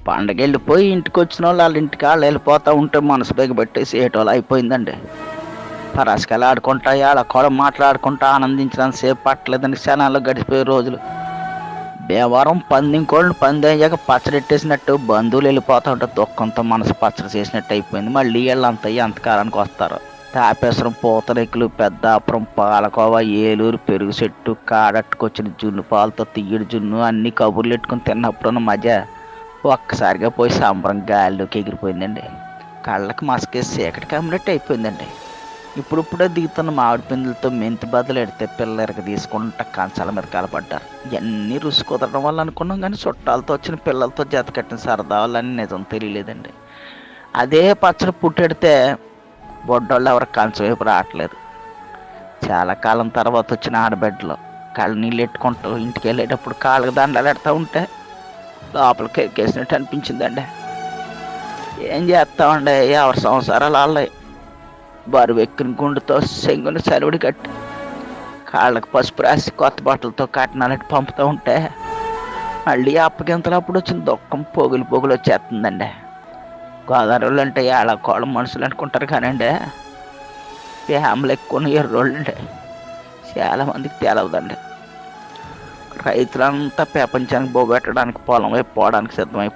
పండగ వెళ్ళిపోయి ఇంటికి వచ్చిన వాళ్ళు వాళ్ళ ఇంటికి వాళ్ళు వెళ్ళిపోతూ ఉంటే మనసు బిగబెట్టేసి ఏటోళ్ళు అయిపోయిందండి. పరాసుకెళ్ళి ఆడుకుంటా ఆడ కూడా మాట్లాడుకుంటా ఆనందించడానికి సేపు పట్టలేదని క్షణాల్లో గడిచిపోయే రోజులు. భీమవరం పందింకోళ్ళు పంది అయ్యాక పచ్చడెట్టేసినట్టు బంధువులు వెళ్ళిపోతూ ఉంటే దుఃఖంతో మనసు పచ్చడి చేసినట్టు అయిపోయింది. మళ్ళీ వీళ్ళంతా ఎంతకాలానికి వస్తారు. తాపేశ్వరం, పూతరేకులు, పెద్దాపురం, పాలకోవ, ఏలూరు, పెరుగు చెట్టు, కాడట్టుకొచ్చిన జున్ను పాలతో తీయడి జున్ను అన్ని కబుర్లు ఎట్టుకుని తిన్నప్పుడున్న మజ ఒక్కసారిగా పోయి సంబరం గాలిలోకి ఎగిరిపోయిందండి. కళ్ళకి మసకేసి చీకటి కమ్మినట్టు అయిపోయిందండి. ఇప్పుడిప్పుడే దిగుతున్న మామిడి పిందులతో మెంతి బదులు ఎడితే పిల్లలకి తీసుకుంటా కంచాల మీద కలపడ్డారు. ఇవన్నీ రుచి కుదరడం వల్ల అనుకున్నాం, కానీ చుట్టాలతో వచ్చిన పిల్లలతో జత కట్టిన సరదా వాళ్ళని నిజం తెలియలేదండి. అదే పచ్చడి పుట్టెడితే బొడ్డోళ్ళు ఎవరు కంచం వైపు రావట్లేదు. చాలా కాలం తర్వాత వచ్చిన ఆడబిడ్డలు కళ్ళ నీళ్ళు ఎట్టుకుంటూ ఇంటికి వెళ్ళేటప్పుడు కాళ్ళకి దండాలు ఎడతా ఉంటే లోపలికి ఎక్కేసినట్టు అనిపించిందండి. ఏం చేస్తామండి, ఎవరి సంసారాలు వాళ్ళవి. బరువు ఎక్కిన గుండుతో సెంగుని సరువుడి కట్టి కాళ్ళకి పసుపు రాసి కొత్త బట్టలతో కట్నాలట్టు పంపుతూ ఉంటే మళ్ళీ అప్పగింతలప్పుడు వచ్చిన దుఃఖం పొగులు పొగులు వచ్చేస్తుందండి. గోదావరి అంటే ఏళ్ళకోళ్ళ మనుషులు అనుకుంటారు కానండి, ఫ్యామిలీ ఎక్కువ ఎర్రోళ్ళు అండి. చాలామందికి తెలవదండి. రైతులంతా ప్రపంచానికి బోబెట్టడానికి పొలం వైపు పోవడానికి సిద్ధమైపోయి